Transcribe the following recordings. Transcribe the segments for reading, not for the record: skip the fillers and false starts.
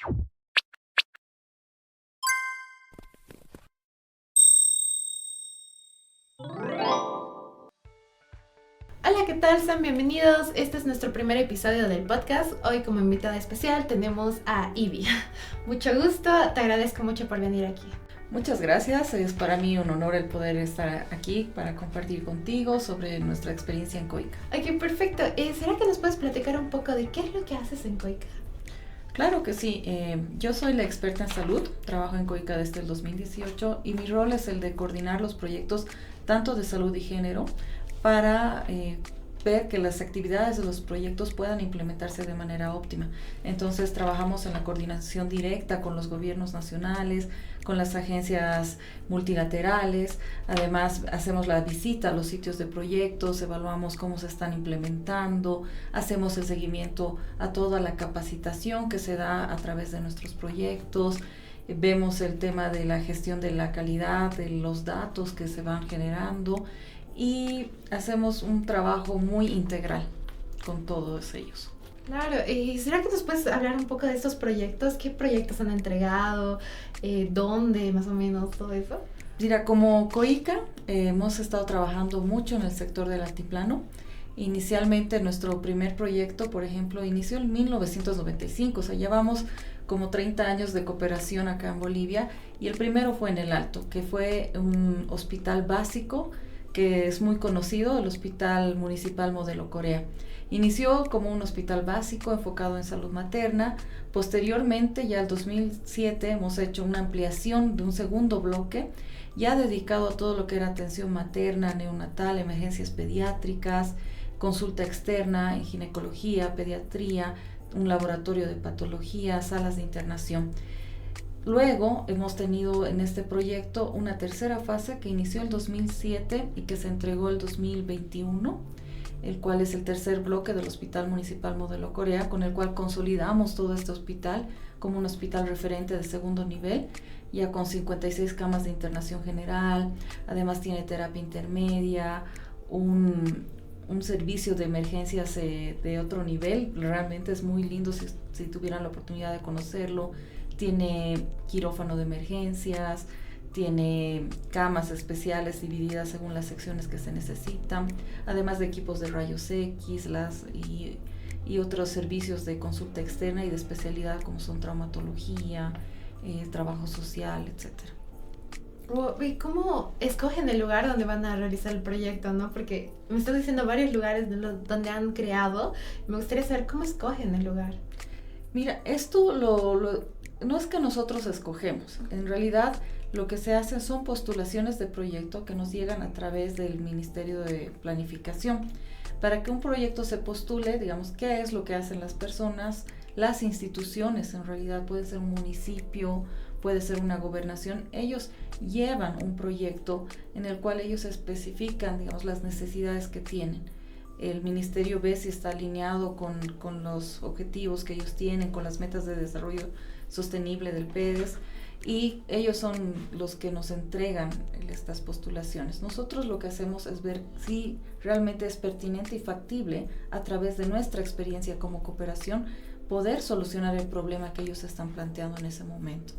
Hola, ¿qué tal? Sean bienvenidos. Este es nuestro primer episodio del podcast. Hoy como invitada especial tenemos a Ivy. Mucho gusto, te agradezco mucho por venir aquí. Muchas gracias, es para mí un honor el poder estar aquí para compartir contigo sobre nuestra experiencia en Coica. Ok, perfecto. ¿Será que nos puedes platicar un poco de qué es lo que haces en Coica? Claro que sí, yo soy la experta en salud, trabajo en Coica desde el 2018 y mi rol es el de coordinar los proyectos tanto de salud y género para ver que las actividades de los proyectos puedan implementarse de manera óptima. Entonces trabajamos en la coordinación directa con los gobiernos nacionales, con las agencias multilaterales, además hacemos la visita a los sitios de proyectos, evaluamos cómo se están implementando, hacemos el seguimiento a toda la capacitación que se da a través de nuestros proyectos, vemos el tema de la gestión de la calidad, de los datos que se van generando y hacemos un trabajo muy integral con todos ellos. Claro, ¿y será que nos puedes hablar un poco de estos proyectos? ¿Qué proyectos han entregado? ¿Dónde más o menos todo eso? Mira, como COICA hemos estado trabajando mucho en el sector del altiplano. Inicialmente nuestro primer proyecto, por ejemplo, inició en 1995, o sea, llevamos como 30 años de cooperación acá en Bolivia y el primero fue en El Alto, que fue un hospital básico que es muy conocido, el Hospital Municipal Modelo Corea. Inició como un hospital básico enfocado en salud materna. Posteriormente, ya en 2007, hemos hecho una ampliación de un segundo bloque, ya dedicado a todo lo que era atención materna, neonatal, emergencias pediátricas, consulta externa en ginecología, pediatría, un laboratorio de patología, salas de internación. Luego hemos tenido en este proyecto una tercera fase que inició el 2007 y que se entregó el 2021, el cual es el tercer bloque del Hospital Municipal Modelo Corea, con el cual consolidamos todo este hospital como un hospital referente de segundo nivel, ya con 56 camas de internación general, además tiene terapia intermedia, un servicio de emergencias de otro nivel, realmente es muy lindo si tuvieran la oportunidad de conocerlo. Tiene quirófano de emergencias, tiene camas especiales divididas según las secciones que se necesitan, además de equipos de rayos X y otros servicios de consulta externa y de especialidad como son traumatología, trabajo social, etc. ¿Y cómo escogen el lugar donde van a realizar el proyecto, no? Porque me estás diciendo varios lugares donde han creado. Me gustaría saber cómo escogen el lugar. Mira, esto no es que nosotros escogemos, en realidad lo que se hacen son postulaciones de proyecto que nos llegan a través del Ministerio de Planificación. Para que un proyecto se postule, digamos, ¿qué es lo que hacen las personas, las instituciones? En realidad puede ser un municipio, puede ser una gobernación. Ellos llevan un proyecto en el cual ellos especifican, digamos, las necesidades que tienen. El ministerio ve si está alineado con los objetivos que ellos tienen, con las metas de desarrollo sostenible del PEDES, y ellos son los que nos entregan estas postulaciones. Nosotros lo que hacemos es ver si realmente es pertinente y factible a través de nuestra experiencia como cooperación poder solucionar el problema que ellos están planteando en ese momento.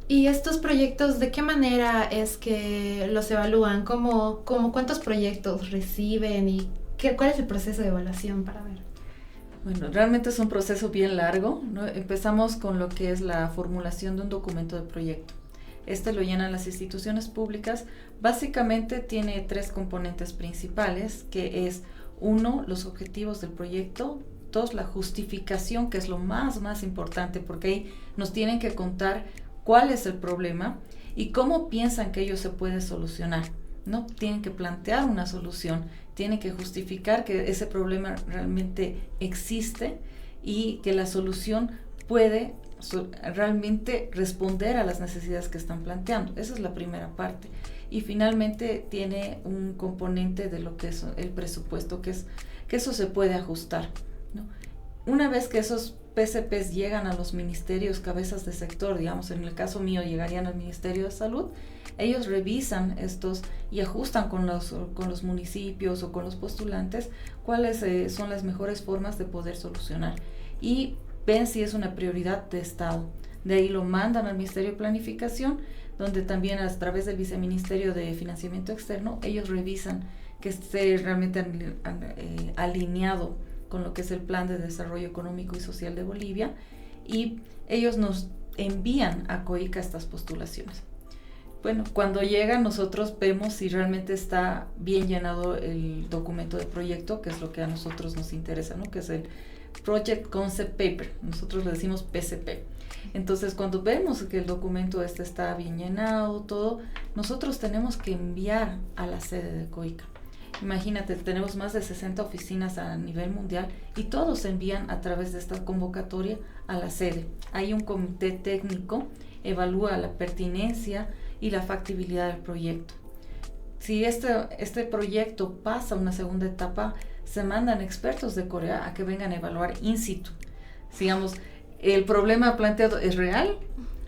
¿Y estos proyectos de qué manera es que los evalúan? ¿Cuántos proyectos reciben y cuál es el proceso de evaluación para ver? Bueno, realmente es un proceso bien largo, ¿no? Empezamos con lo que es la formulación de un documento de proyecto. Este lo llenan las instituciones públicas. Básicamente tiene 3 componentes principales, que es 1, los objetivos del proyecto, 2, la justificación, que es lo más importante, porque ahí nos tienen que contar cuál es el problema y cómo piensan que ello se puede solucionar, ¿no? Tienen que plantear una solución, tienen que justificar que ese problema realmente existe y que la solución puede realmente responder a las necesidades que están planteando. Esa es la primera parte. Y finalmente tiene un componente de lo que es el presupuesto, que eso se puede ajustar, ¿no? Una vez que esos PCPs llegan a los ministerios, cabezas de sector, digamos, en el caso mío llegarían al Ministerio de Salud, ellos revisan estos y ajustan con los municipios o con los postulantes cuáles son las mejores formas de poder solucionar. Y ven si es una prioridad de Estado. De ahí lo mandan al Ministerio de Planificación, donde también a través del Viceministerio de Financiamiento Externo, ellos revisan que esté realmente alineado con lo que es el Plan de Desarrollo Económico y Social de Bolivia, y ellos nos envían a COICA estas postulaciones. Bueno, cuando llegan nosotros vemos si realmente está bien llenado el documento de proyecto, que es lo que a nosotros nos interesa, ¿no? Que es el Project Concept Paper, nosotros le decimos PCP. Entonces, cuando vemos que el documento está bien llenado, todo, nosotros tenemos que enviar a la sede de COICA. Imagínate, tenemos más de 60 oficinas a nivel mundial y todos envían a través de esta convocatoria a la sede. Hay un comité técnico, evalúa la pertinencia y la factibilidad del proyecto. Si este proyecto pasa a una segunda etapa, se mandan expertos de Corea a que vengan a evaluar in situ. Digamos, el problema planteado es real,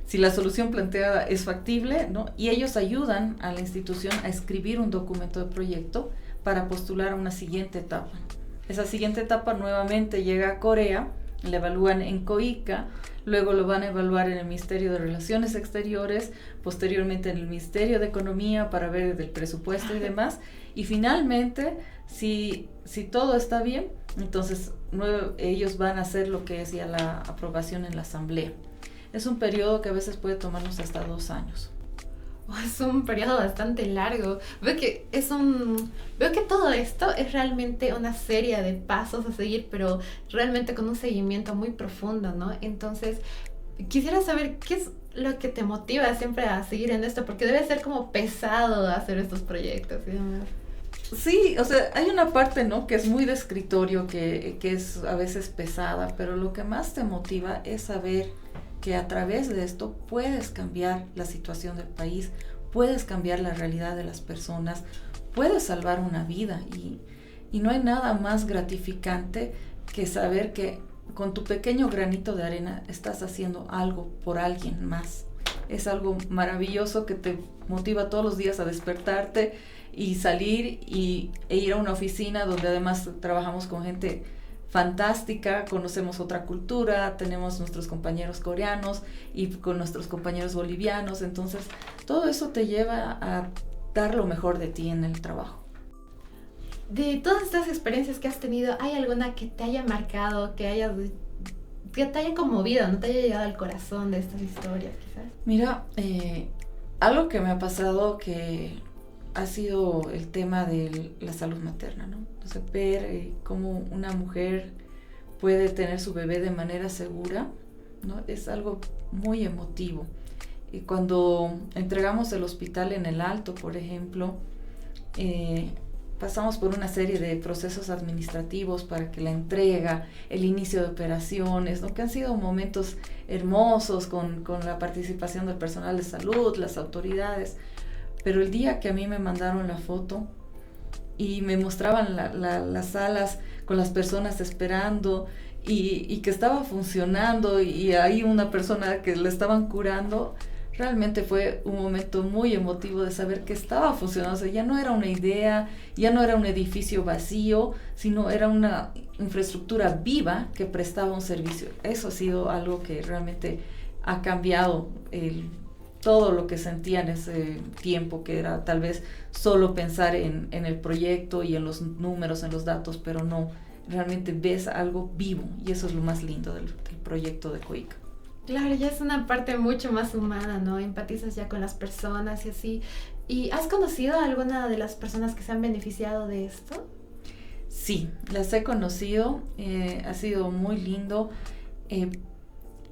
si la solución planteada es factible, ¿no? Y ellos ayudan a la institución a escribir un documento de proyecto para postular a una siguiente etapa. Esa siguiente etapa nuevamente llega a Corea, la evalúan en COICA, luego lo van a evaluar en el Ministerio de Relaciones Exteriores, posteriormente en el Ministerio de Economía para ver del presupuesto y demás, y finalmente, si todo está bien, entonces ellos van a hacer lo que es ya la aprobación en la Asamblea. Es un periodo que a veces puede tomarnos hasta 2 años. Es un periodo bastante largo. Veo que todo esto es realmente una serie de pasos a seguir, pero realmente con un seguimiento muy profundo, ¿no? Entonces, quisiera saber qué es lo que te motiva siempre a seguir en esto, porque debe ser como pesado hacer estos proyectos y demás. Sí, o sea, hay una parte, ¿no?, que es muy de escritorio, que es a veces pesada, pero lo que más te motiva es saber que a través de esto puedes cambiar la situación del país, puedes cambiar la realidad de las personas, puedes salvar una vida, y no hay nada más gratificante que saber que con tu pequeño granito de arena estás haciendo algo por alguien más. Es algo maravilloso que te motiva todos los días a despertarte y salir e ir a una oficina donde además trabajamos con gente fantástica, conocemos otra cultura, tenemos nuestros compañeros coreanos y con nuestros compañeros bolivianos, entonces todo eso te lleva a dar lo mejor de ti en el trabajo. De todas estas experiencias que has tenido, ¿hay alguna que te haya marcado, que te haya conmovido, no te haya llegado al corazón de estas historias, quizás? Mira, algo que me ha pasado que ha sido el tema de la salud materna, ¿no? Entonces, ver cómo una mujer puede tener su bebé de manera segura, ¿no? Es algo muy emotivo. Y cuando entregamos el hospital en el Alto, por ejemplo, pasamos por una serie de procesos administrativos para que la entrega, el inicio de operaciones, ¿no?, que han sido momentos hermosos con la participación del personal de salud, las autoridades. Pero el día que a mí me mandaron la foto y me mostraban las salas con las personas esperando y que estaba funcionando y hay una persona que le estaban curando, realmente fue un momento muy emotivo de saber que estaba funcionando. O sea, ya no era una idea, ya no era un edificio vacío, sino era una infraestructura viva que prestaba un servicio. Eso ha sido algo que realmente ha cambiado todo lo que sentía en ese tiempo, que era tal vez solo pensar en el proyecto y en los números, en los datos, pero no, realmente ves algo vivo, y eso es lo más lindo del proyecto de COICA. Claro, ya es una parte mucho más humana, ¿no? Empatizas ya con las personas y así. ¿Y has conocido a alguna de las personas que se han beneficiado de esto? Sí, las he conocido, ha sido muy lindo.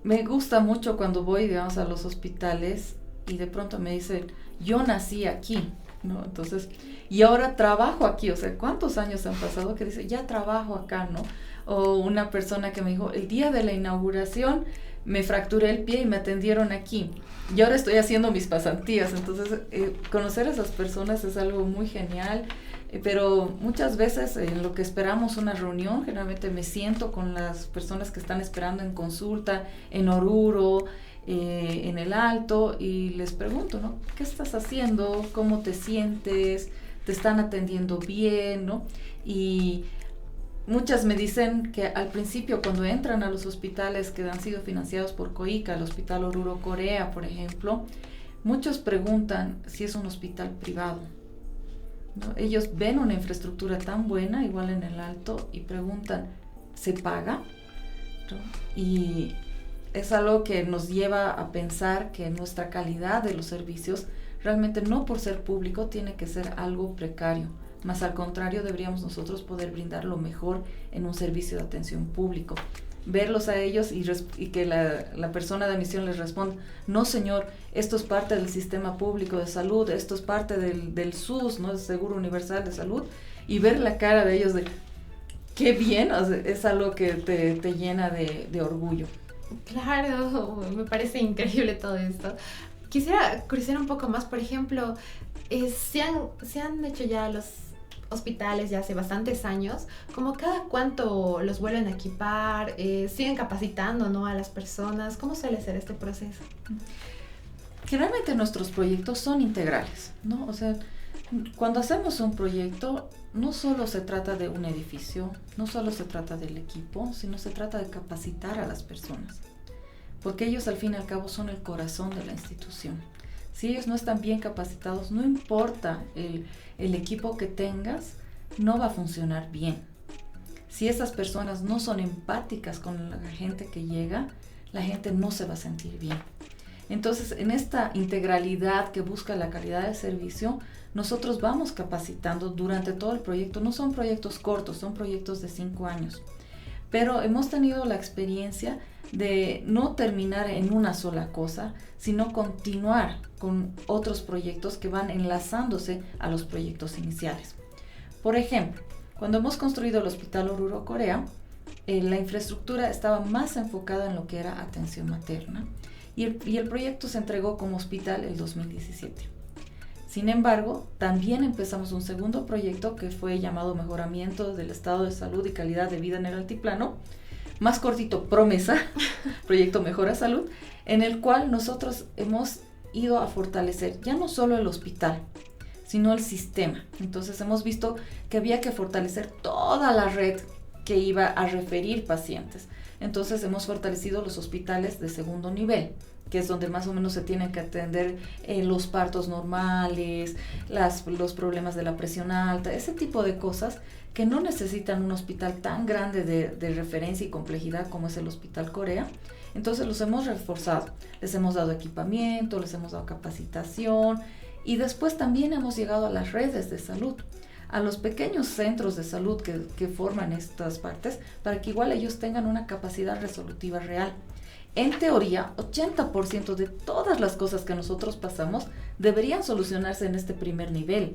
Me gusta mucho cuando voy, digamos, a los hospitales y de pronto me dicen, yo nací aquí, ¿no? Entonces, y ahora trabajo aquí. O sea, ¿cuántos años han pasado que dice, ya trabajo acá, ¿no? O una persona que me dijo, el día de la inauguración me fracturé el pie y me atendieron aquí, y ahora estoy haciendo mis pasantías. Entonces, conocer a esas personas es algo muy genial. Pero muchas veces en lo que esperamos una reunión, generalmente me siento con las personas que están esperando en consulta, en Oruro, en el Alto, y les pregunto, ¿no? ¿Qué estás haciendo? ¿Cómo te sientes? ¿Te están atendiendo bien? ¿No? Y muchas me dicen que al principio cuando entran a los hospitales que han sido financiados por COICA, el Hospital Oruro Corea, por ejemplo, muchos preguntan si es un hospital privado, ¿no? Ellos ven una infraestructura tan buena, igual en el Alto, y preguntan, ¿se paga? ¿No? Y es algo que nos lleva a pensar que nuestra calidad de los servicios realmente no por ser público tiene que ser algo precario, más al contrario deberíamos nosotros poder brindar lo mejor en un servicio de atención público. Verlos a ellos y que la persona de admisión les responda, no señor, esto es parte del sistema público de salud, esto es parte del SUS, ¿no? El Seguro Universal de Salud, y ver la cara de ellos de, qué bien, o sea, es algo que te llena de orgullo. Claro, me parece increíble todo esto. Quisiera curiosear un poco más, por ejemplo, se han hecho ya los hospitales ya hace bastantes años, como cada cuánto los vuelven a equipar, siguen capacitando, ¿no?, a las personas. ¿Cómo suele ser este proceso? Generalmente nuestros proyectos son integrales, ¿no? O sea, cuando hacemos un proyecto, no solo se trata de un edificio, no solo se trata del equipo, sino se trata de capacitar a las personas, porque ellos al fin y al cabo son el corazón de la institución. Si ellos no están bien capacitados, no importa el equipo que tengas, no va a funcionar bien. Si esas personas no son empáticas con la gente que llega, la gente no se va a sentir bien. Entonces, en esta integralidad que busca la calidad del servicio, nosotros vamos capacitando durante todo el proyecto. No son proyectos cortos, son proyectos de 5 años. Pero hemos tenido la experiencia de no terminar en una sola cosa, sino continuar con otros proyectos que van enlazándose a los proyectos iniciales. Por ejemplo, cuando hemos construido el Hospital Oruro Corea, la infraestructura estaba más enfocada en lo que era atención materna y el proyecto se entregó como hospital el 2017. Sin embargo, también empezamos un segundo proyecto que fue llamado Mejoramiento del Estado de Salud y Calidad de Vida en el Altiplano, más cortito, Promesa, Proyecto Mejora Salud, en el cual nosotros hemos ido a fortalecer ya no solo el hospital, sino el sistema. Entonces hemos visto que había que fortalecer toda la red que iba a referir pacientes. Entonces hemos fortalecido los hospitales de segundo nivel, que es donde más o menos se tienen que atender los partos normales, los problemas de la presión alta, ese tipo de cosas que no necesitan un hospital tan grande de referencia y complejidad como es el Hospital Corea. Entonces los hemos reforzado, les hemos dado equipamiento, les hemos dado capacitación y después también hemos llegado a las redes de salud, a los pequeños centros de salud que forman estas partes para que igual ellos tengan una capacidad resolutiva real. En teoría, 80% de todas las cosas que nosotros pasamos deberían solucionarse en este primer nivel.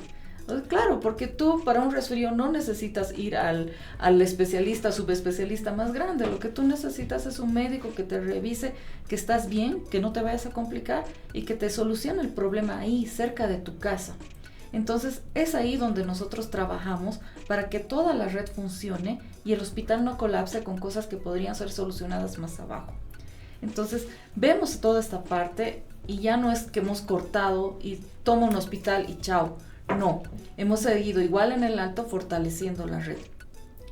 Claro, porque tú para un resfrío no necesitas ir al especialista, subespecialista más grande. Lo que tú necesitas es un médico que te revise que estás bien, que no te vayas a complicar y que te solucione el problema ahí, cerca de tu casa. Entonces es ahí donde nosotros trabajamos para que toda la red funcione y el hospital no colapse con cosas que podrían ser solucionadas más abajo. Entonces vemos toda esta parte y ya no es que hemos cortado y toma un hospital y chao. No, hemos seguido igual en el Alto fortaleciendo la red.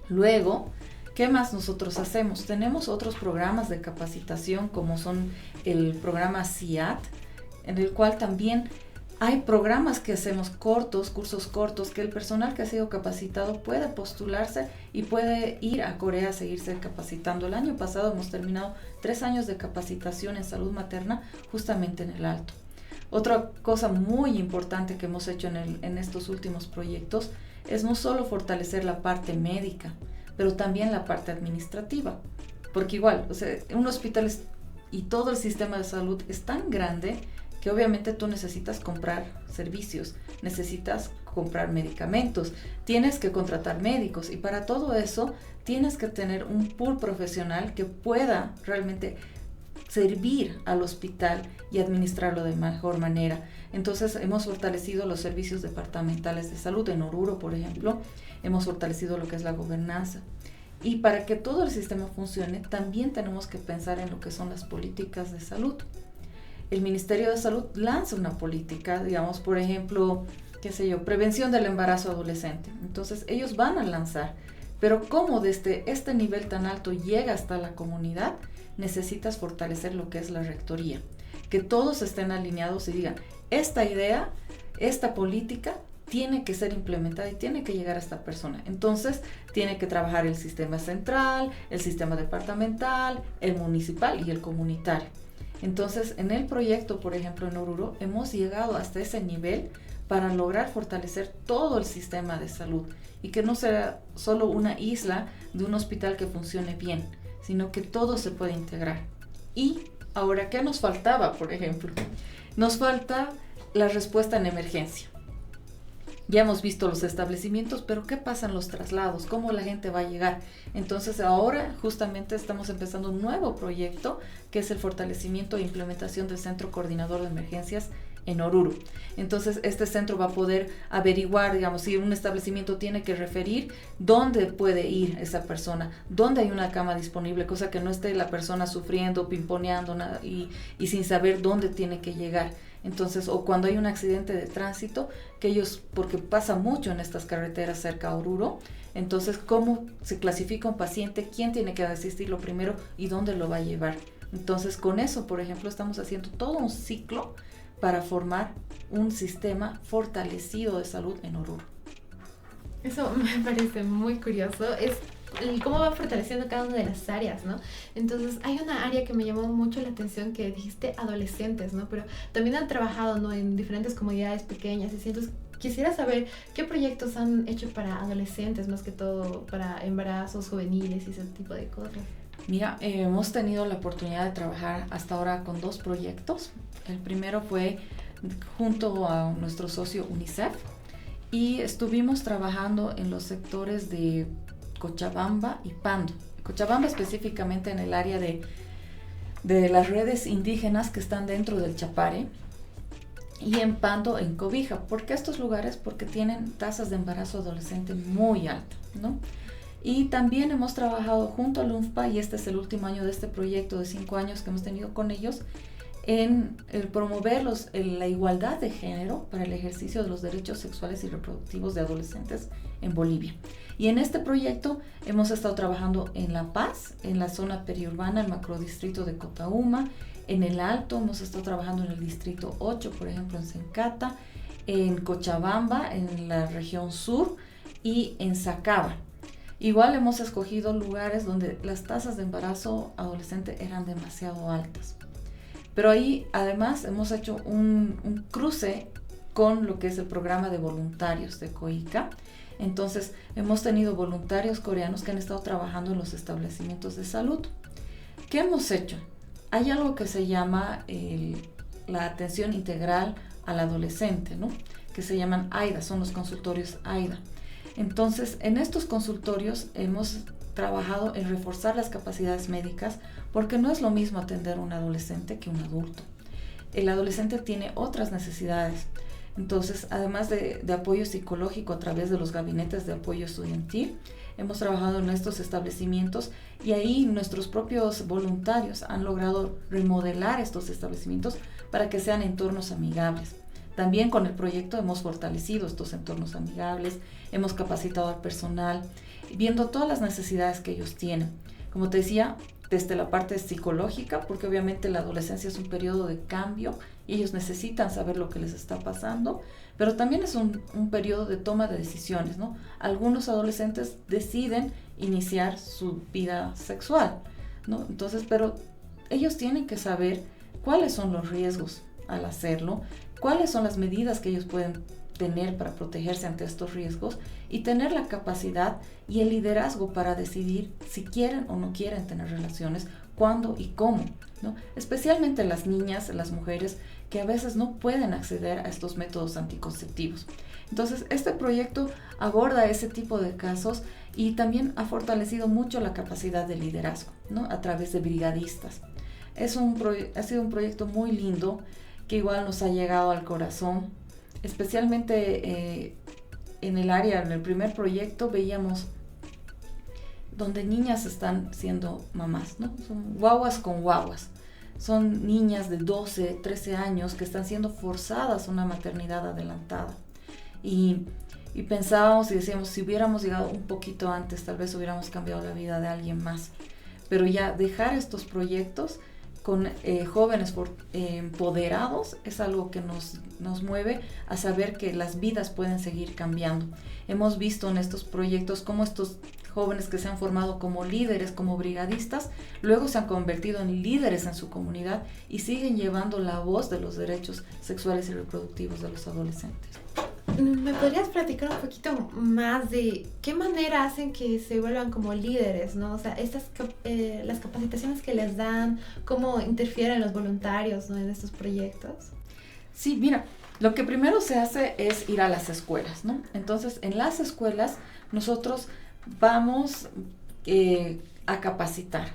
Luego, ¿qué más nosotros hacemos? Tenemos otros programas de capacitación como son el programa CIAT, en el cual también hay programas que hacemos cortos, cursos cortos, que el personal que ha sido capacitado puede postularse y puede ir a Corea a seguirse capacitando. El año pasado hemos terminado 3 años de capacitación en salud materna justamente en el Alto. Otra cosa muy importante que hemos hecho en estos últimos proyectos es no solo fortalecer la parte médica, pero también la parte administrativa. Porque igual, o sea, un hospital y todo el sistema de salud es tan grande que obviamente tú necesitas comprar servicios, necesitas comprar medicamentos, tienes que contratar médicos y para todo eso tienes que tener un pool profesional que pueda realmente servir al hospital y administrarlo de mejor manera. Entonces hemos fortalecido los servicios departamentales de salud en Oruro, por ejemplo, hemos fortalecido lo que es la gobernanza. Y para que todo el sistema funcione, también tenemos que pensar en lo que son las políticas de salud. El Ministerio de Salud lanza una política, digamos, por ejemplo, prevención del embarazo adolescente. Entonces ellos van a lanzar, Pero cómo desde este nivel tan alto llega hasta la comunidad, necesitas fortalecer lo que es la rectoría. Que todos estén alineados y digan, esta idea, esta política tiene que ser implementada y tiene que llegar a esta persona. Entonces, tiene que trabajar el sistema central, el sistema departamental, el municipal y el comunitario. Entonces, en el proyecto, por ejemplo, en Oruro, hemos llegado hasta ese nivel para lograr fortalecer todo el sistema de salud y que no sea solo una isla de un hospital que funcione bien, sino que todo se puede integrar. Y ahora, ¿qué nos faltaba, por ejemplo? Nos falta la respuesta en emergencia. Ya hemos visto los establecimientos, pero ¿qué pasa en los traslados? ¿Cómo la gente va a llegar? Entonces ahora justamente estamos empezando un nuevo proyecto que es el fortalecimiento e implementación del Centro Coordinador de Emergencias en Oruro. Entonces este centro va a poder averiguar, digamos, si un establecimiento tiene que referir dónde puede ir esa persona, dónde hay una cama disponible, cosa que no esté la persona sufriendo, pimponeando y sin saber dónde tiene que llegar. Entonces, o cuando hay un accidente de tránsito, que ellos, porque pasa mucho en estas carreteras cerca a Oruro, entonces, ¿cómo se clasifica un paciente? ¿Quién tiene que asistirlo primero y dónde lo va a llevar? Entonces, con eso, por ejemplo, estamos haciendo todo un ciclo para formar un sistema fortalecido de salud en Oruro. Eso me parece muy curioso. Es cómo va fortaleciendo cada una de las áreas, ¿no? Entonces, hay una área que me llamó mucho la atención que dijiste adolescentes, ¿no? Pero también han trabajado, ¿no?, en diferentes comunidades pequeñas. Y entonces, quisiera saber qué proyectos han hecho para adolescentes, más que todo para embarazos juveniles y ese tipo de cosas. Mira, hemos tenido la oportunidad de trabajar hasta ahora con 2 proyectos. El primero fue junto a nuestro socio UNICEF y estuvimos trabajando en los sectores de Cochabamba y Pando. Cochabamba específicamente en el área de las redes indígenas que están dentro del Chapare, y en Pando en Cobija. ¿Por qué estos lugares? Porque tienen tasas de embarazo adolescente muy altas, ¿no? Y también hemos trabajado junto al UNFPA, y este es el último año de este proyecto de 5 años que hemos tenido con ellos, en el promover la igualdad de género para el ejercicio de los derechos sexuales y reproductivos de adolescentes en Bolivia. Y en este proyecto hemos estado trabajando en La Paz, en la zona periurbana, el macrodistrito de Cotauma, en el Alto, hemos estado trabajando en el distrito 8, por ejemplo, en Sencata, en Cochabamba, en la región sur, y en Sacaba. Igual hemos escogido lugares donde las tasas de embarazo adolescente eran demasiado altas. Pero ahí además hemos hecho un cruce con lo que es el programa de voluntarios de COICA. Entonces hemos tenido voluntarios coreanos que han estado trabajando en los establecimientos de salud. ¿Qué hemos hecho? Hay algo que se llama la atención integral al adolescente, ¿no?, que se llaman AIDA, son los consultorios AIDA. Entonces, en estos consultorios hemos trabajado en reforzar las capacidades médicas, porque no es lo mismo atender a un adolescente que un adulto. El adolescente tiene otras necesidades. Entonces, además de apoyo psicológico a través de los gabinetes de apoyo estudiantil, hemos trabajado en estos establecimientos, y ahí nuestros propios voluntarios han logrado remodelar estos establecimientos para que sean entornos amigables. También con el proyecto hemos fortalecido estos entornos amigables, hemos capacitado al personal, viendo todas las necesidades que ellos tienen. Como te decía, desde la parte psicológica, porque obviamente la adolescencia es un periodo de cambio y ellos necesitan saber lo que les está pasando, pero también es un periodo de toma de decisiones, ¿no? Algunos adolescentes deciden iniciar su vida sexual, ¿no? Entonces, pero ellos tienen que saber cuáles son los riesgos al hacerlo, cuáles son las medidas que ellos pueden tener para protegerse ante estos riesgos, y tener la capacidad y el liderazgo para decidir si quieren o no quieren tener relaciones, cuándo y cómo, ¿no? Especialmente las niñas, las mujeres que a veces no pueden acceder a estos métodos anticonceptivos. Entonces, este proyecto aborda ese tipo de casos y también ha fortalecido mucho la capacidad de liderazgo, ¿no?, a través de brigadistas. Ha sido un proyecto muy lindo que igual nos ha llegado al corazón, especialmente en el primer proyecto veíamos donde niñas están siendo mamás, ¿no? Son guaguas con guaguas. Son niñas de 12, 13 años que están siendo forzadas a una maternidad adelantada. Y y pensábamos y decíamos, si hubiéramos llegado un poquito antes, tal vez hubiéramos cambiado la vida de alguien más. Pero ya dejar estos proyectos con jóvenes empoderados es algo que nos mueve a saber que las vidas pueden seguir cambiando. Hemos visto en estos proyectos cómo estos jóvenes que se han formado como líderes, como brigadistas, luego se han convertido en líderes en su comunidad y siguen llevando la voz de los derechos sexuales y reproductivos de los adolescentes. ¿Me podrías platicar un poquito más de qué manera hacen que se vuelvan como líderes, ¿no? O sea, las capacitaciones que les dan, cómo interfieren los voluntarios, ¿no?, en estos proyectos. Sí, mira, lo que primero se hace es ir a las escuelas, ¿no? Entonces, en las escuelas nosotros vamos a capacitar,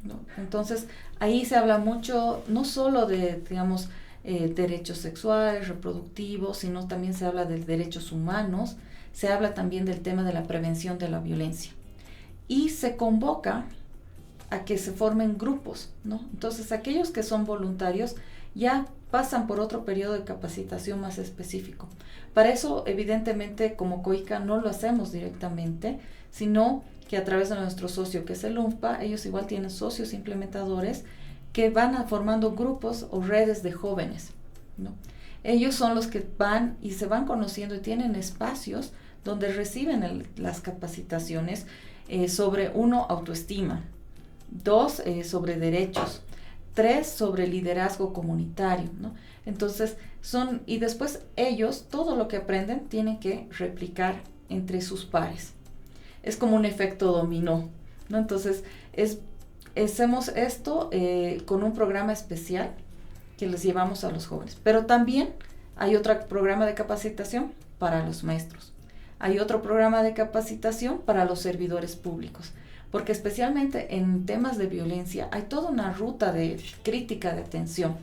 ¿no? Entonces, ahí se habla mucho, no solo de, digamos, derechos sexuales, reproductivos, sino también se habla de derechos humanos, se habla también del tema de la prevención de la violencia. Y se convoca a que se formen grupos, ¿no? Entonces, aquellos que son voluntarios ya pasan por otro periodo de capacitación más específico. Para eso, evidentemente, como COICA no lo hacemos directamente, sino que a través de nuestro socio, que es el UNFPA, ellos igual tienen socios implementadores que van formando grupos o redes de jóvenes, ¿no? Ellos son los que van y se van conociendo y tienen espacios donde reciben las capacitaciones sobre, 1, autoestima, 2, sobre derechos, 3, sobre liderazgo comunitario, ¿no? Entonces, y después ellos, todo lo que aprenden, tienen que replicar entre sus pares. Es como un efecto dominó, ¿no? Entonces, hacemos esto con un programa especial que les llevamos a los jóvenes. Pero también hay otro programa de capacitación para los maestros. Hay otro programa de capacitación para los servidores públicos. Porque especialmente en temas de violencia hay toda una ruta de crítica de atención.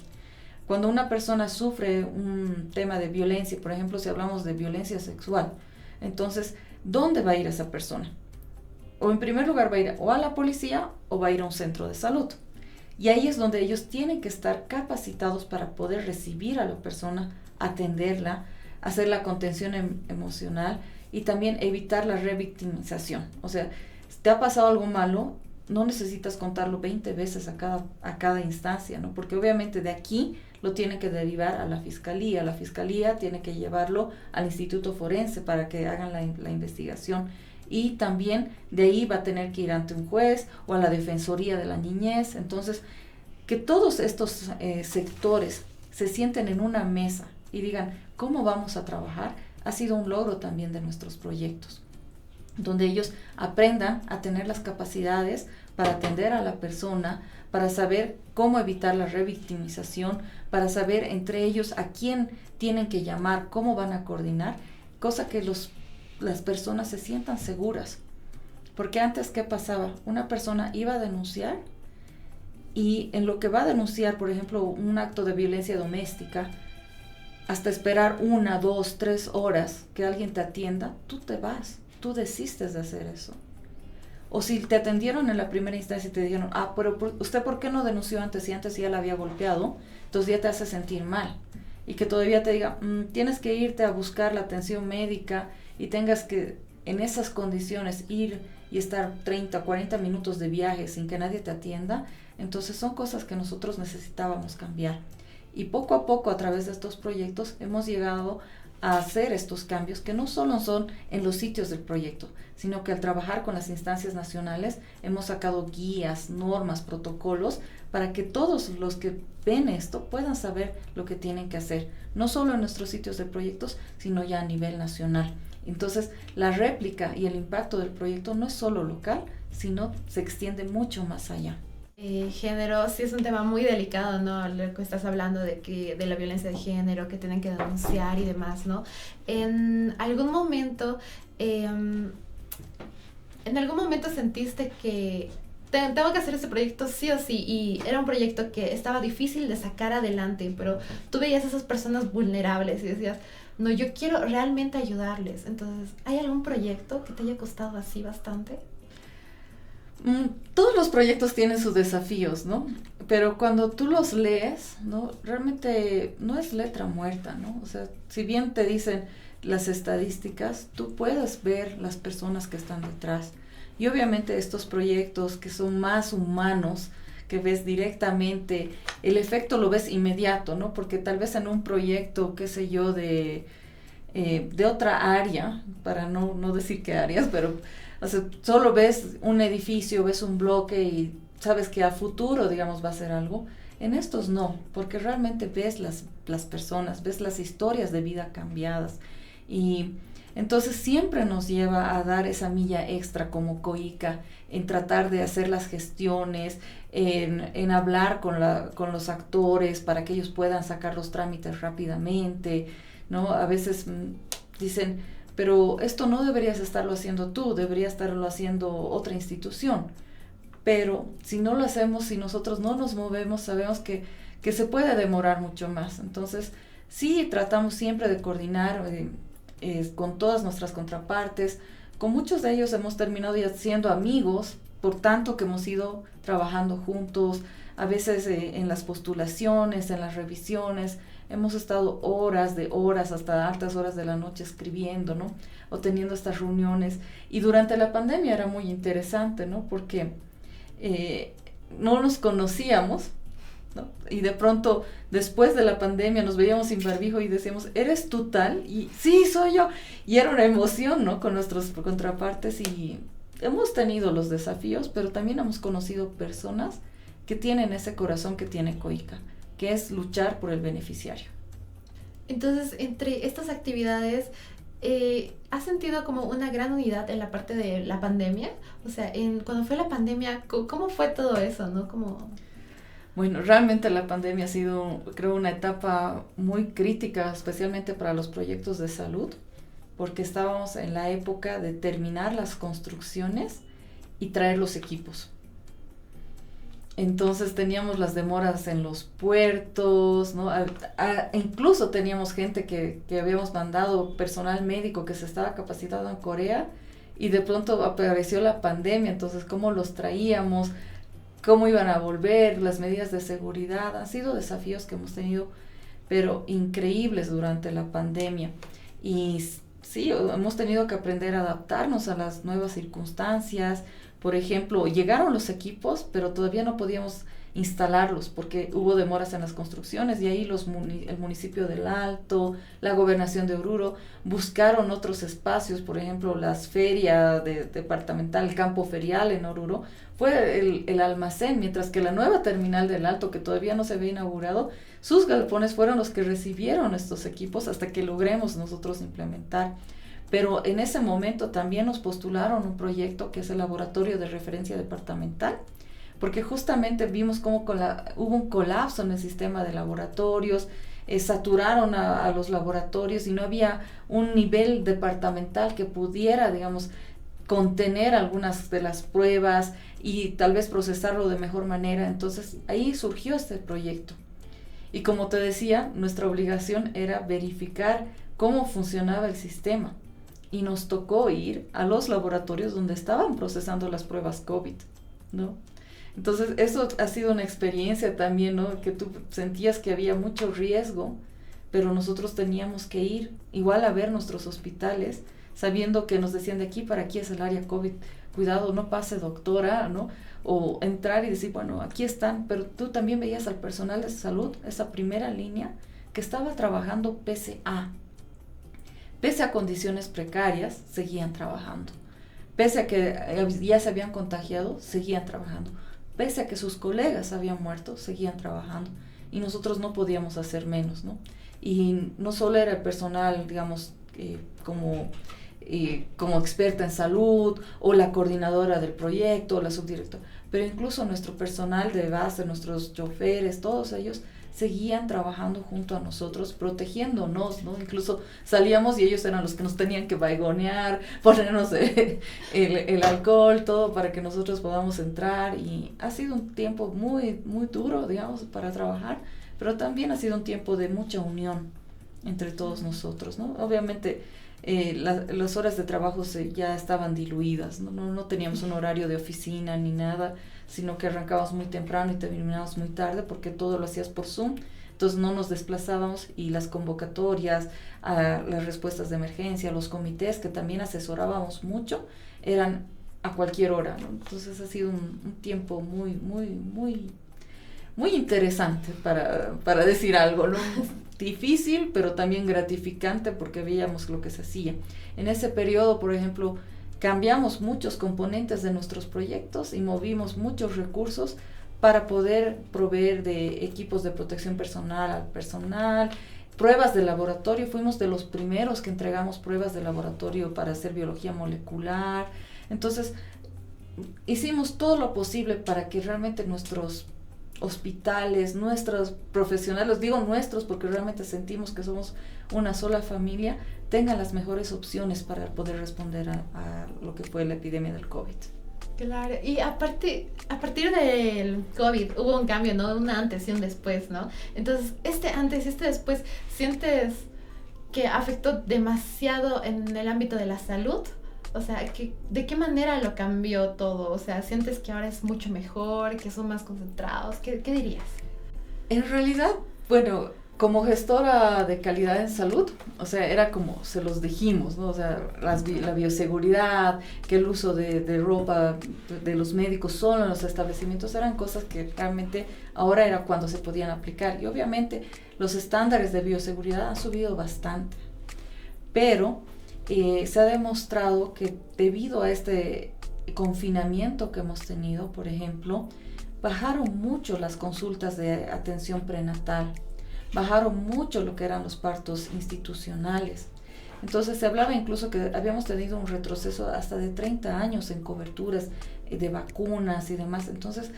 Cuando una persona sufre un tema de violencia, por ejemplo, si hablamos de violencia sexual, entonces, ¿dónde va a ir esa persona? O en primer lugar va a ir o a la policía o va a ir a un centro de salud. Y ahí es donde ellos tienen que estar capacitados para poder recibir a la persona, atenderla, hacer la contención emocional y también evitar la revictimización. O sea, si te ha pasado algo malo, no necesitas contarlo 20 veces a cada instancia, ¿no? Porque obviamente de aquí lo tiene que derivar a la fiscalía tiene que llevarlo al instituto forense para que hagan la investigación. Y también de ahí va a tener que ir ante un juez o a la defensoría de la niñez. Entonces, que todos estos sectores se sienten en una mesa y digan, ¿cómo vamos a trabajar? Ha sido un logro también de nuestros proyectos, donde ellos aprendan a tener las capacidades para atender a la persona, para saber cómo evitar la revictimización, para saber entre ellos a quién tienen que llamar, cómo van a coordinar, cosa que las personas se sientan seguras. Porque antes, ¿qué pasaba? Una persona iba a denunciar y en lo que va a denunciar, por ejemplo, un acto de violencia doméstica, hasta esperar 1, 2, 3 horas que alguien te atienda, tú te vas, tú desistes de hacer eso. O si te atendieron en la primera instancia y te dijeron, pero ¿usted por qué no denunció antes si antes ya la había golpeado? Entonces ya te hace sentir mal. Y que todavía te diga, tienes que irte a buscar la atención médica y tengas que en esas condiciones ir y estar 30, 40 minutos de viaje sin que nadie te atienda. Entonces son cosas que nosotros necesitábamos cambiar. Y poco a poco a través de estos proyectos hemos llegado a hacer estos cambios que no solo son en los sitios del proyecto, sino que al trabajar con las instancias nacionales hemos sacado guías, normas, protocolos para que todos los que ven esto puedan saber lo que tienen que hacer, no solo en nuestros sitios de proyectos, sino ya a nivel nacional. Entonces, la réplica y el impacto del proyecto no es solo local, sino se extiende mucho más allá. Género, sí es un tema muy delicado, ¿no? Lo que estás hablando de la violencia de género, que tienen que denunciar y demás, ¿no? En algún momento sentiste que tengo que hacer este proyecto sí o sí, y era un proyecto que estaba difícil de sacar adelante, pero tú veías a esas personas vulnerables y decías, no, yo quiero realmente ayudarles. Entonces, ¿hay algún proyecto que te haya costado así bastante? Todos los proyectos tienen sus desafíos, ¿no? Pero cuando tú los lees, ¿no? Realmente no es letra muerta, ¿no? O sea, si bien te dicen las estadísticas, tú puedes ver las personas que están detrás. Y obviamente estos proyectos que son más humanos, que ves directamente, el efecto lo ves inmediato, ¿no? Porque tal vez en un proyecto, qué sé yo, de otra área, para no decir qué áreas, pero o sea, solo ves un edificio, ves un bloque y sabes que a futuro, digamos, va a ser algo. En estos no, porque realmente ves las personas, ves las historias de vida cambiadas. Y entonces siempre nos lleva a dar esa milla extra como COICA, en tratar de hacer las gestiones, en hablar con los actores para que ellos puedan sacar los trámites rápidamente, ¿no? A veces dicen, pero esto no deberías estarlo haciendo tú, debería estarlo haciendo otra institución. Pero si no lo hacemos, si nosotros no nos movemos, sabemos que se puede demorar mucho más. Entonces, sí tratamos siempre de coordinar con todas nuestras contrapartes. Con muchos de ellos hemos terminado ya siendo amigos, por tanto que hemos ido trabajando juntos, a veces en las postulaciones, en las revisiones. Hemos estado horas de horas, hasta altas horas de la noche escribiendo, ¿no? O teniendo estas reuniones. Y durante la pandemia era muy interesante, ¿no? Porque no nos conocíamos, ¿no? Y de pronto, después de la pandemia, nos veíamos sin barbijo y decíamos, ¿eres tú tal? Y sí, soy yo. Y era una emoción, ¿no? Con nuestros contrapartes y hemos tenido los desafíos, pero también hemos conocido personas que tienen ese corazón que tiene COICA, que es luchar por el beneficiario. Entonces, entre estas actividades, ¿has sentido como una gran unidad en la parte de la pandemia? O sea, cuando fue la pandemia, ¿cómo fue todo eso, no? Bueno, realmente la pandemia ha sido, creo, una etapa muy crítica, especialmente para los proyectos de salud, porque estábamos en la época de terminar las construcciones y traer los equipos. Entonces teníamos las demoras en los puertos, ¿no? Incluso teníamos gente que habíamos mandado, personal médico que se estaba capacitado en Corea y de pronto apareció la pandemia, entonces cómo los traíamos, cómo iban a volver, las medidas de seguridad. Han sido desafíos que hemos tenido, pero increíbles durante la pandemia. Y sí, hemos tenido que aprender a adaptarnos a las nuevas circunstancias. Por ejemplo, llegaron los equipos, pero todavía no podíamos instalarlos porque hubo demoras en las construcciones y ahí el municipio del Alto, la gobernación de Oruro buscaron otros espacios, por ejemplo, las ferias departamental, el campo ferial en Oruro, fue el almacén, mientras que la nueva terminal del Alto, que todavía no se había inaugurado, sus galpones fueron los que recibieron estos equipos hasta que logremos nosotros implementar. Pero en ese momento también nos postularon un proyecto que es el Laboratorio de Referencia Departamental, porque justamente vimos cómo hubo un colapso en el sistema de laboratorios, saturaron a los laboratorios y no había un nivel departamental que pudiera, digamos, contener algunas de las pruebas y tal vez procesarlo de mejor manera. Entonces ahí surgió este proyecto. Y como te decía, nuestra obligación era verificar cómo funcionaba el sistema. Y nos tocó ir a los laboratorios donde estaban procesando las pruebas COVID, ¿no? Entonces, eso ha sido una experiencia también, ¿no? Que tú sentías que había mucho riesgo, pero nosotros teníamos que ir igual a ver nuestros hospitales, sabiendo que nos decían de aquí para aquí es el área COVID, cuidado, no pase doctora, ¿no? O entrar y decir, bueno, aquí están, pero tú también veías al personal de salud, esa primera línea, que estaba trabajando pese a condiciones precarias, seguían trabajando. Pese a que ya se habían contagiado, seguían trabajando. Pese a que sus colegas habían muerto, seguían trabajando. Y nosotros no podíamos hacer menos, ¿no? Y no solo era el personal, digamos, como experta en salud, o la coordinadora del proyecto, o la subdirectora, pero incluso nuestro personal de base, nuestros choferes, todos ellos seguían trabajando junto a nosotros, protegiéndonos, ¿no? Incluso salíamos y ellos eran los que nos tenían que vaigonear, ponernos el alcohol, todo para que nosotros podamos entrar. Y ha sido un tiempo muy, muy duro, digamos, para trabajar, pero también ha sido un tiempo de mucha unión entre todos nosotros, ¿no? Obviamente las horas de trabajo ya estaban diluidas, no teníamos un horario de oficina ni nada, sino que arrancábamos muy temprano y terminábamos muy tarde porque todo lo hacías por Zoom. Entonces no nos desplazábamos y las convocatorias, las respuestas de emergencia, los comités que también asesorábamos mucho, eran a cualquier hora, ¿no? Entonces ha sido un tiempo muy interesante para decir algo, ¿no? Difícil, pero también gratificante porque veíamos lo que se hacía. En ese periodo, por ejemplo, cambiamos muchos componentes de nuestros proyectos y movimos muchos recursos para poder proveer de equipos de protección personal al personal, pruebas de laboratorio. Fuimos de los primeros que entregamos pruebas de laboratorio para hacer biología molecular. Entonces, hicimos todo lo posible para que realmente nuestros hospitales, nuestros profesionales, digo nuestros porque realmente sentimos que somos una sola familia, tengan las mejores opciones para poder responder a lo que fue la epidemia del COVID. Claro, y a partir del COVID hubo un cambio, ¿no? Un antes y un después, ¿no? Entonces, este antes y este después, ¿sientes que afectó demasiado en el ámbito de la salud? O sea, ¿de qué manera lo cambió todo? O sea, ¿sientes que ahora es mucho mejor, que son más concentrados? ¿Qué dirías? En realidad, bueno, como gestora de calidad en salud, o sea, era como se los dijimos, ¿no? O sea, la bioseguridad, que el uso de ropa de los médicos solo en los establecimientos eran cosas que realmente ahora era cuando se podían aplicar. Y obviamente los estándares de bioseguridad han subido bastante, pero se ha demostrado que debido a este confinamiento que hemos tenido, por ejemplo, bajaron mucho las consultas de atención prenatal, bajaron mucho lo que eran los partos institucionales. Entonces se hablaba incluso que habíamos tenido un retroceso hasta de 30 años en coberturas de vacunas y demás. Entonces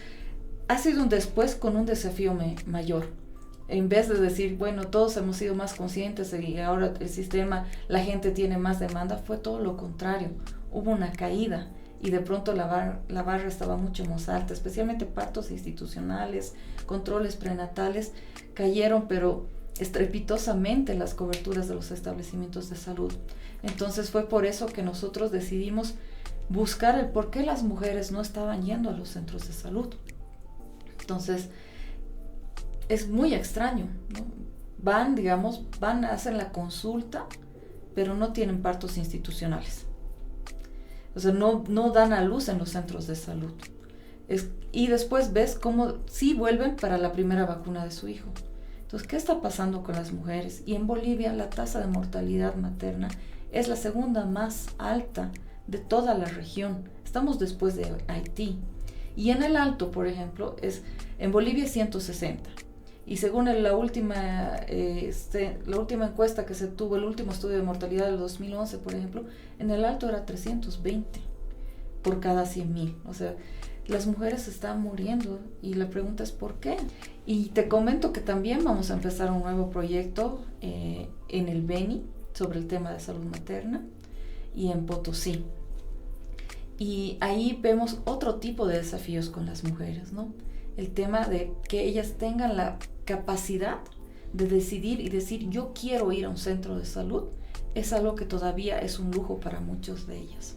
ha sido un después con un desafío mayor. En vez de decir, bueno, todos hemos sido más conscientes y ahora el sistema, la gente tiene más demanda, fue todo lo contrario. Hubo una caída y de pronto la barra estaba mucho más alta, especialmente partos institucionales, controles prenatales, cayeron pero estrepitosamente las coberturas de los establecimientos de salud. Entonces fue por eso que nosotros decidimos buscar el por qué las mujeres no estaban yendo a los centros de salud. Entonces, es muy extraño, ¿no? Van, hacen la consulta, pero no tienen partos institucionales. O sea, no dan a luz en los centros de salud. Y después ves cómo sí vuelven para la primera vacuna de su hijo. Entonces, ¿qué está pasando con las mujeres? Y en Bolivia la tasa de mortalidad materna es la segunda más alta de toda la región. Estamos después de Haití. Y en el Alto, por ejemplo, en Bolivia es 160. Y según la última encuesta que se tuvo, el último estudio de mortalidad del 2011, por ejemplo, en el Alto era 320 por cada 100,000. O sea, las mujeres están muriendo y la pregunta es ¿por qué? Y te comento que también vamos a empezar un nuevo proyecto en el Beni sobre el tema de salud materna y en Potosí. Y ahí vemos otro tipo de desafíos con las mujeres, ¿no? El tema de que ellas tengan la capacidad de decidir y decir yo quiero ir a un centro de salud es algo que todavía es un lujo para muchos de ellas.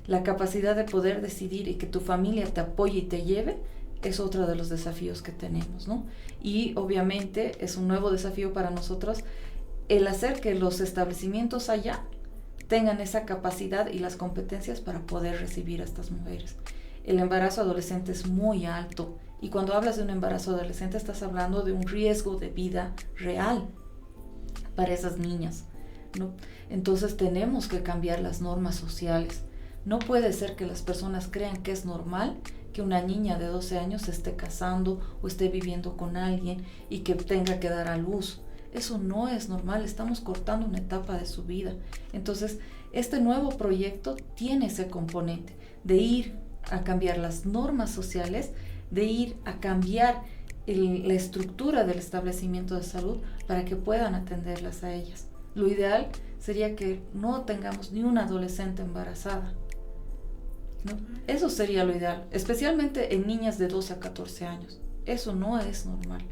La capacidad de poder decidir y que tu familia te apoye y te lleve es otro de los desafíos que tenemos, ¿no? Y obviamente es un nuevo desafío para nosotros el hacer que los establecimientos allá tengan esa capacidad y las competencias para poder recibir a estas mujeres. El embarazo adolescente es muy alto. Y cuando hablas de un embarazo adolescente estás hablando de un riesgo de vida real para esas niñas, ¿no? Entonces tenemos que cambiar las normas sociales. No puede ser que las personas crean que es normal que una niña de 12 años se esté casando o esté viviendo con alguien y que tenga que dar a luz. Eso no es normal, estamos cortando una etapa de su vida. Entonces, este nuevo proyecto tiene ese componente de ir a cambiar las normas sociales, de ir a cambiar la estructura del establecimiento de salud para que puedan atenderlas a ellas. Lo ideal sería que no tengamos ni una adolescente embarazada, ¿no? Eso sería lo ideal, especialmente en niñas de 12 a 14 años. Eso no es normal,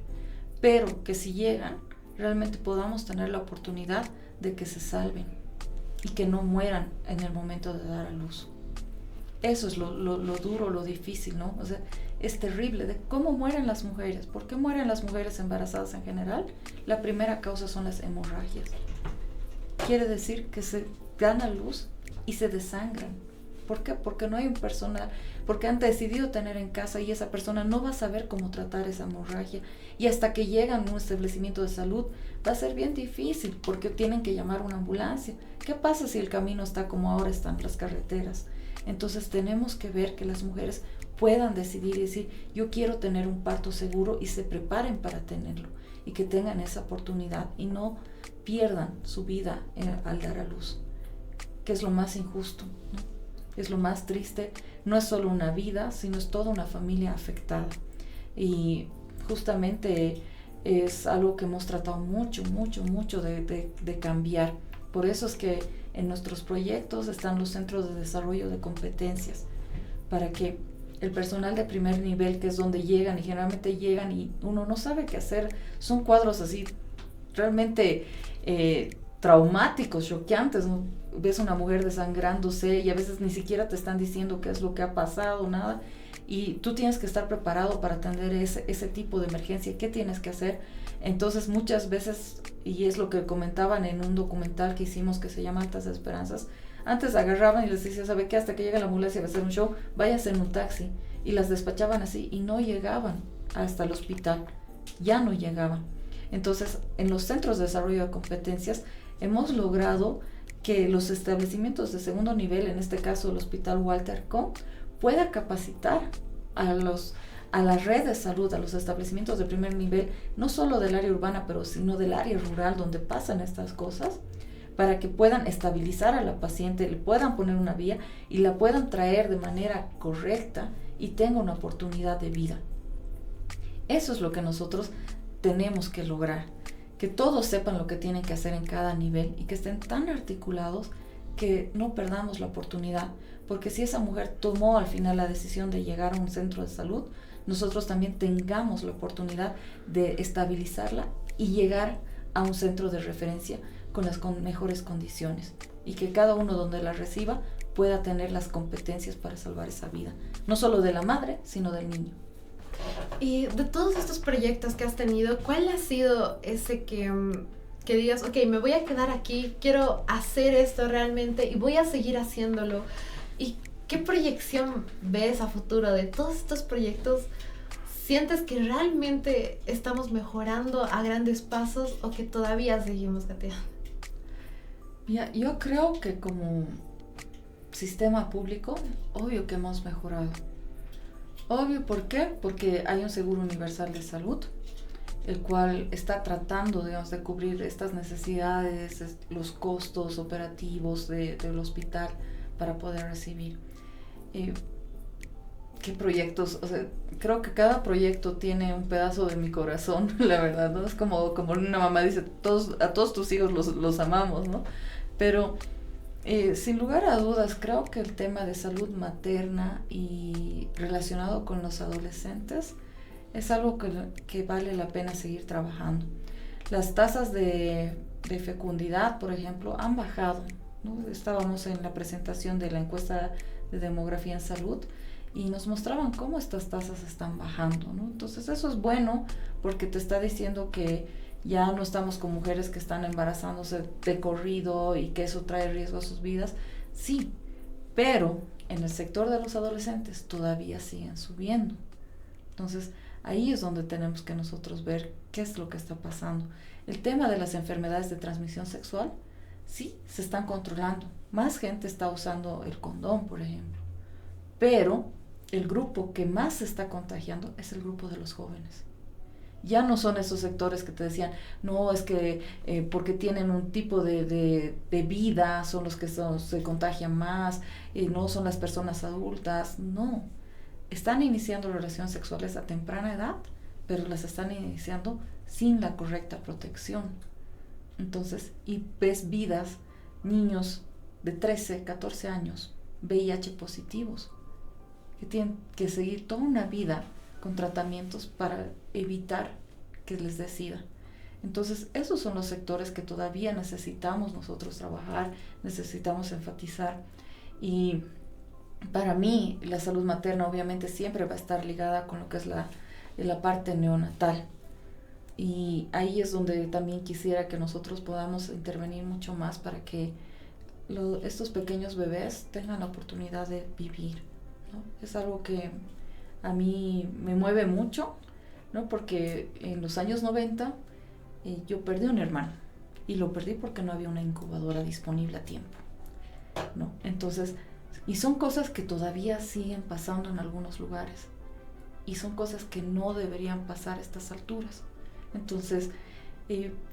pero que si llegan, realmente podamos tener la oportunidad de que se salven. y que no mueran en el momento de dar a luz. Eso es lo duro, lo difícil, ¿no? O sea, es terrible de cómo mueren las mujeres. ¿Por qué mueren las mujeres embarazadas en general? La primera causa son las hemorragias. Quiere decir que se dan a luz y se desangran. ¿Por qué? Porque no hay un personal, porque han decidido tener en casa y esa persona no va a saber cómo tratar esa hemorragia. Y hasta que llegan a un establecimiento de salud va a ser bien difícil porque tienen que llamar a una ambulancia. ¿Qué pasa si el camino está como ahora están las carreteras? Entonces tenemos que ver que las mujeres puedan decidir y decir, yo quiero tener un parto seguro, y se preparen para tenerlo y que tengan esa oportunidad y no pierdan su vida al dar a luz, que es lo más injusto, ¿no? Es lo más triste. No es solo una vida, sino es toda una familia afectada, y justamente es algo que hemos tratado mucho de cambiar. Por eso es que en nuestros proyectos están los centros de desarrollo de competencias, para que el personal de primer nivel, que es donde llegan, y generalmente llegan y uno no sabe qué hacer, son cuadros así realmente traumáticos, choqueantes, ¿no? Ves una mujer desangrándose y a veces ni siquiera te están diciendo qué es lo que ha pasado, nada, y tú tienes que estar preparado para atender ese tipo de emergencia. ¿Qué tienes que hacer? Entonces muchas veces, y es lo que comentaban en un documental que hicimos que se llama Altas Esperanzas, antes agarraban y les decían, ¿sabe qué? Hasta que llega la ambulancia va a hacer un show, váyase en un taxi, y las despachaban así y no llegaban hasta el hospital, ya no llegaban. Entonces en los centros de desarrollo de competencias hemos logrado que los establecimientos de segundo nivel, en este caso el Hospital Walter Koh, pueda capacitar a la red de salud, a los establecimientos de primer nivel, no solo del área urbana, pero sino del área rural donde pasan estas cosas, para que puedan estabilizar a la paciente, le puedan poner una vía y la puedan traer de manera correcta y tenga una oportunidad de vida. Eso es lo que nosotros tenemos que lograr, que todos sepan lo que tienen que hacer en cada nivel y que estén tan articulados que no perdamos la oportunidad, porque si esa mujer tomó al final la decisión de llegar a un centro de salud, nosotros también tengamos la oportunidad de estabilizarla y llegar a un centro de referencia con las mejores condiciones, y que cada uno donde la reciba pueda tener las competencias para salvar esa vida, no solo de la madre, sino del niño. Y de todos estos proyectos que has tenido, ¿cuál ha sido ese que digas, ok, me voy a quedar aquí, quiero hacer esto realmente y voy a seguir haciéndolo? ¿Y qué proyección ves a futuro de todos estos proyectos? ¿Sientes que realmente estamos mejorando a grandes pasos o que todavía seguimos gateando? Mira, yo creo que como sistema público, obvio que hemos mejorado. Obvio, ¿por qué? Porque hay un seguro universal de salud, el cual está tratando, digamos, de cubrir estas necesidades, los costos operativos del hospital para poder recibir. ¿Qué proyectos? O sea, creo que cada proyecto tiene un pedazo de mi corazón, la verdad, ¿no? Es como una mamá dice, a todos tus hijos los amamos, ¿no? Pero sin lugar a dudas, creo que el tema de salud materna y relacionado con los adolescentes es algo que vale la pena seguir trabajando. Las tasas de fecundidad, por ejemplo, han bajado, ¿no? Estábamos en la presentación de la encuesta de demografía en salud y nos mostraban cómo estas tasas están bajando, ¿no? Entonces eso es bueno porque te está diciendo que ya no estamos con mujeres que están embarazándose de corrido y que eso trae riesgo a sus vidas. Sí, pero en el sector de los adolescentes todavía siguen subiendo. Entonces ahí es donde tenemos que nosotros ver qué es lo que está pasando. El tema de las enfermedades de transmisión sexual, sí, se están controlando. Más gente está usando el condón, por ejemplo. Pero el grupo que más se está contagiando es el grupo de los jóvenes. Ya no son esos sectores que te decían, no, es que porque tienen un tipo de vida, son los que se contagian más, no son las personas adultas. No, están iniciando relaciones sexuales a temprana edad, pero las están iniciando sin la correcta protección. Entonces, y ves vidas, niños de 13, 14 años, VIH positivos, que tienen que seguir toda una vida con tratamientos para evitar que les dé SIDA. Entonces, esos son los sectores que todavía necesitamos nosotros trabajar, necesitamos enfatizar. Y para mí, la salud materna obviamente siempre va a estar ligada con lo que es la parte neonatal. Y ahí es donde también quisiera que nosotros podamos intervenir mucho más para que estos pequeños bebés tengan la oportunidad de vivir, ¿no? Es algo que a mí me mueve mucho, ¿no? Porque en los años 90 yo perdí un hermano y lo perdí porque no había una incubadora disponible a tiempo, ¿no? Entonces, y son cosas que todavía siguen pasando en algunos lugares y son cosas que no deberían pasar a estas alturas. Entonces,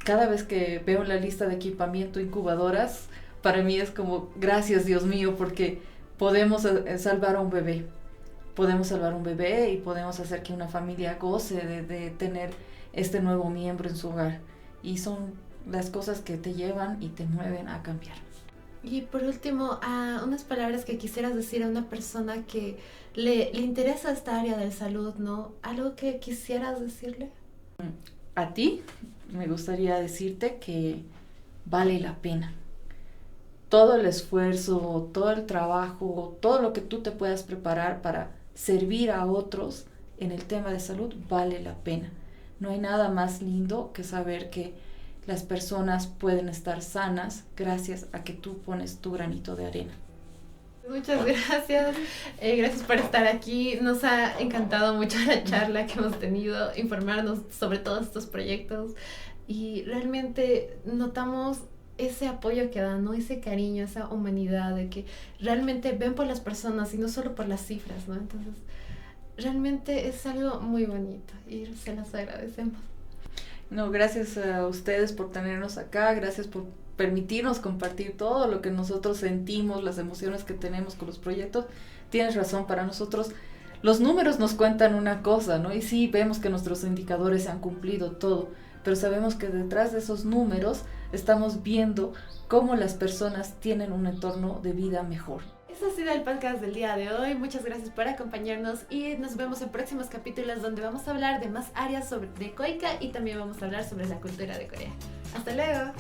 cada vez que veo la lista de equipamiento incubadoras, para mí es como, gracias Dios mío, porque podemos salvar a un bebé. Podemos salvar a un bebé y podemos hacer que una familia goce de tener este nuevo miembro en su hogar. Y son las cosas que te llevan y te mueven a cambiar. Y por último, unas palabras que quisieras decir a una persona que le interesa esta área de salud, ¿no? ¿Algo que quisieras decirle? A ti me gustaría decirte que vale la pena. Todo el esfuerzo, todo el trabajo, todo lo que tú te puedas preparar para servir a otros en el tema de salud vale la pena. No hay nada más lindo que saber que las personas pueden estar sanas gracias a que tú pones tu granito de arena. Muchas gracias, gracias por estar aquí. Nos ha encantado mucho la charla que hemos tenido, informarnos sobre todos estos proyectos y realmente notamos ese apoyo que dan, ¿no? Ese cariño, esa humanidad de que realmente ven por las personas y no solo por las cifras, ¿no? Entonces, realmente es algo muy bonito y se las agradecemos. No, gracias a ustedes por tenernos acá, gracias por permitirnos compartir todo lo que nosotros sentimos, las emociones que tenemos con los proyectos. Tienes razón, para nosotros los números nos cuentan una cosa, ¿no? Y sí, vemos que nuestros indicadores se han cumplido todo, pero sabemos que detrás de esos números estamos viendo cómo las personas tienen un entorno de vida mejor. Eso ha sido el podcast del día de hoy. Muchas gracias por acompañarnos y nos vemos en próximos capítulos donde vamos a hablar de más áreas de COICA y también vamos a hablar sobre la cultura de Corea. ¡Hasta luego!